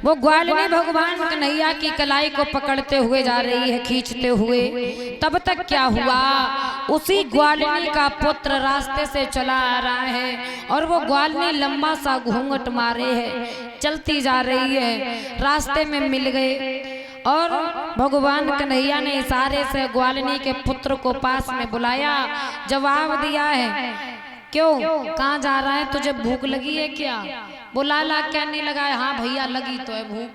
वो ग्वालिनी भगवान कन्हैया की कलाई को पकड़ते हुए जा रही है, खींचते हुए। तब तक क्या हुआ, उसी ग्वालिनी का पुत्र रास्ते से चला आ रहा है और वो ग्वालिनी लंबा सा घूंघट मारे है, चलती जा रही है। रास्ते में मिल गए और भगवान कन्हैया ने इशारे से ग्वालिनी के पुत्र को पास में बुलाया, जवाब दिया है, क्यों, कहाँ जा रहा है, तुझे भूख लगी है क्या? बोला ला क्या नहीं लगा है? हाँ भैया लगी तो है भूख।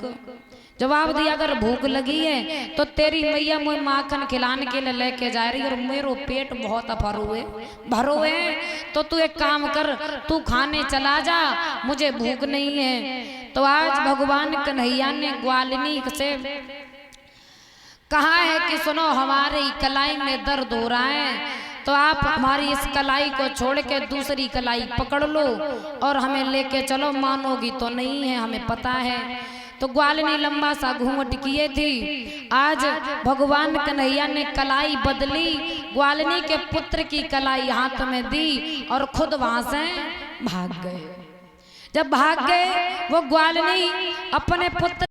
जवाब दिया, अगर भूख लगी है तो तेरी मैया मुझे माखन खिलाने के लिए लेके जा रही है और मेरे पेट बहुत भरो है, तो तू एक काम कर, तू खाने चला जा, मुझे भूख नहीं है। तो आज भगवान कन्हैया ने ग्वालिनी से कहा है कि सुनो, हमारे कलाई में दर्द हो रहा है, तो आप हमारी इस कलाई को छोड़ के दूसरी कलाई पकड़ लो और हमें लेके चलो। मानोगी तो नहीं है, हमें पता है। तो ग्वालिनी लंबा सा घूंघट किए थी। आज भगवान कन्हैया ने कलाई बदली, ग्वालिनी के पुत्र की कलाई हाथ में दी और खुद वहां से भाग गए। जब भाग गए, वो ग्वालिनी अपने पुत्र